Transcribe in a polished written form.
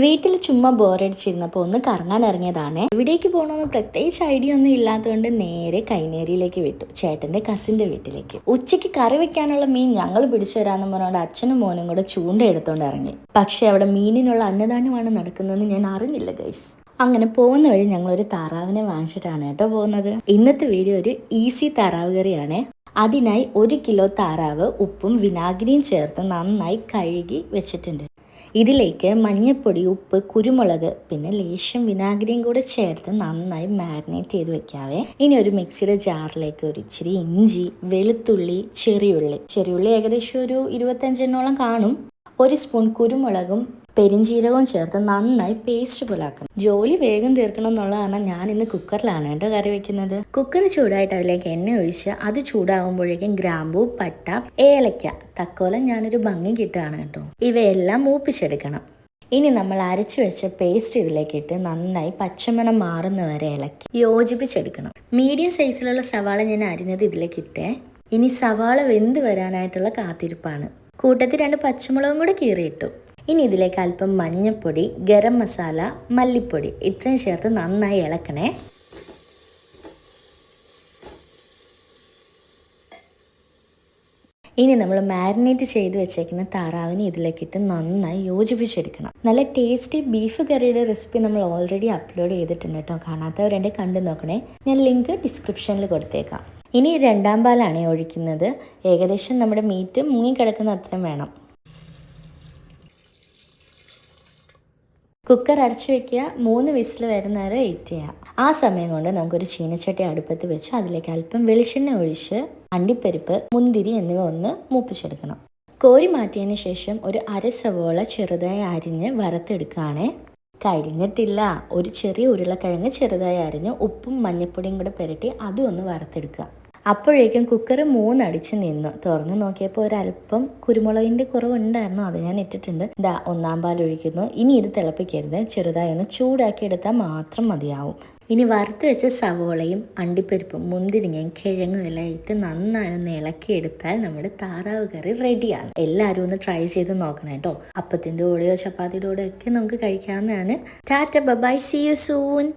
വീട്ടിൽ ചുമ്മാ ബോറടിച്ചിരുന്നപ്പോൾ ഒന്ന് കറങ്ങാൻ ഇറങ്ങിയതാണ്. എവിടേക്ക് പോകണമെന്ന് പ്രത്യേകിച്ച് ഐഡിയ ഒന്നും ഇല്ലാത്തതുകൊണ്ട് നേരെ കൈനേരിയിലേക്ക് വിട്ടു, ചേട്ടന്റെ കസിന്റെ വീട്ടിലേക്ക്. ഉച്ചയ്ക്ക് കറി വെക്കാനുള്ള മീൻ ഞങ്ങൾ പിടിച്ചു തരാമെന്ന് പറഞ്ഞുകൊണ്ട് അച്ഛനും മോനും കൂടെ ചൂണ്ട എടുത്തോണ്ട് ഇറങ്ങി. പക്ഷെ അവിടെ മീനിനുള്ള അന്നദാനമാണ് നടക്കുന്നതെന്ന് ഞാൻ അറിഞ്ഞില്ല ഗൈസ്. അങ്ങനെ പോകുന്ന വഴി ഞങ്ങളൊരു താറാവിനെ വാങ്ങിച്ചിട്ടാണ് കേട്ടോ പോകുന്നത്. ഇന്നത്തെ വീഡിയോ ഒരു ഈസി താറാവ് കറിയാണ്. അതിനായി 1 കിലോ താറാവ് ഉപ്പും വിനാഗിരിയും ചേർത്ത് നന്നായി കഴുകി വെച്ചിട്ടുണ്ട്. ഇതിലേക്ക് മഞ്ഞൾപ്പൊടി, ഉപ്പ്, കുരുമുളക്, പിന്നെ ലേശം വിനാഗിരിയും കൂടെ ചേർത്ത് നന്നായി മാരിനേറ്റ് ചെയ്ത് വെക്കാവേ. ഇനി ഒരു മിക്സിയുടെ ജാറിലേക്ക് ഒരു ഇച്ചിരി ഇഞ്ചി, വെളുത്തുള്ളി, ചെറിയുള്ളി ഏകദേശം ഒരു 25 കാണും. 1 സ്പൂൺ കുരുമുളകും പെരിഞ്ചീരകവും ചേർത്ത് നന്നായി പേസ്റ്റ് പോലാക്കണം. ജോലി വേഗം തീർക്കണം എന്നുള്ളതാണ് ഞാൻ ഇന്ന് കുക്കറിലാണ് കേട്ടോ കറി വെക്കുന്നത്. കുക്കർ ചൂടായിട്ട് അതിലേക്ക് എണ്ണ ഒഴിച്ച് അത് ചൂടാകുമ്പോഴേക്കും ഗ്രാമ്പൂ, പട്ട, ഏലക്ക, തക്കോലം ഞാനൊരു ഭംഗി കിട്ടുകയാണ് കേട്ടോ. ഇവയെല്ലാം മൂപ്പിച്ചെടുക്കണം. ഇനി നമ്മൾ അരച്ചു വെച്ച പേസ്റ്റ് ഇതിലേക്ക് ഇട്ട് നന്നായി പച്ചമണം മാറുന്നവരെ ഇളക്കി യോജിപ്പിച്ചെടുക്കണം. മീഡിയം സൈസിലുള്ള സവാള ഞാൻ അരിഞ്ഞത് ഇതിലേക്ക് ഇട്ടേ. ഇനി സവാള വെന്ത് വരാനായിട്ടുള്ള കാത്തിരിപ്പാണ്. കൂട്ടത്തിൽ 2 പച്ചമുളകും കൂടെ കീറിയിട്ടു. ഇനി ഇതിലേക്ക് അല്പം മഞ്ഞൾപ്പൊടി, ഗരം മസാല, മല്ലിപ്പൊടി ഇത്രയും ചേർത്ത് നന്നായി ഇളക്കണേ. ഇനി നമ്മൾ മാരിനേറ്റ് ചെയ്ത് വെച്ചേക്കുന്ന താറാവിനെ ഇതിലേക്കിട്ട് നന്നായി യോജിപ്പിച്ചെടുക്കണം. നല്ല ടേസ്റ്റി ബീഫ് കറിയുടെ റെസിപ്പി നമ്മൾ ഓൾറെഡി അപ്ലോഡ് ചെയ്തിട്ടുണ്ട് കേട്ടോ. കാണാത്തവരെൻ്റെ കണ്ടു നോക്കണേ. ഞാൻ ലിങ്ക് ഡിസ്ക്രിപ്ഷനിൽ കൊടുത്തേക്കാം. ഇനി 2ാം പാലാണ് ഒഴിക്കുന്നത്. ഏകദേശം നമ്മുടെ മീറ്റ് മുങ്ങിക്കിടക്കുന്ന അത്രയും വേണം. കുക്കർ അടച്ചു വെക്കുക. 3 വിസിൽ വരുന്നവരെ വെയിറ്റ് ചെയ്യാം. ആ സമയം കൊണ്ട് നമുക്കൊരു ചീനച്ചട്ടി അടുപ്പത്ത് വെച്ച് അതിലേക്ക് അല്പം വെളിച്ചെണ്ണ ഒഴിച്ച് അണ്ടിപ്പരിപ്പ്, മുന്തിരി എന്നിവ ഒന്ന് മൂപ്പിച്ചെടുക്കണം. കോരി മാറ്റിയതിന് ശേഷം ഒരു 1/2 സവോള ചെറുതായി അരിഞ്ഞ് വറുത്തെടുക്കുകയാണേ. കഴിഞ്ഞിട്ടില്ല. ഒരു ചെറിയ ഉരുളക്കിഴങ്ങ് ചെറുതായി അരിഞ്ഞ് ഉപ്പും മഞ്ഞൾപ്പൊടിയും കൂടെ പുരട്ടി അതും ഒന്ന് വറുത്തെടുക്കുക. അപ്പോഴേക്കും കുക്കർ 3 അടിച്ച് നിന്നു. തുറന്ന് നോക്കിയപ്പോൾ ഒരല്പം കുരുമുളകിൻ്റെ കുറവുണ്ടായിരുന്നു, അത് ഞാൻ ഇട്ടിട്ടുണ്ട്. 1ാം പാൽ ഒഴിക്കുന്നു. ഇനി ഇത് തിളപ്പിക്കരുത്, ചെറുതായി ഒന്ന് ചൂടാക്കി എടുത്താൽ മാത്രം മതിയാവും. ഇനി വറുത്ത് വെച്ച സവോളയും അണ്ടിപ്പരിപ്പും മുന്തിരിങ്ങയും കിഴങ്ങും എല്ലാം ഇട്ട് നന്നായി ഒന്ന് ഇളക്കിയെടുത്താൽ നമ്മുടെ താറാവ് കറി റെഡിയാണ്. എല്ലാവരും ഒന്ന് ട്രൈ ചെയ്ത് നോക്കണം കേട്ടോ. അപ്പത്തിൻ്റെ കൂടെയോ ചപ്പാത്തിയുടെ കൂടെയോ ഒക്കെ നമുക്ക് കഴിക്കാവുന്നതാണ്. Tata bye, see you soon.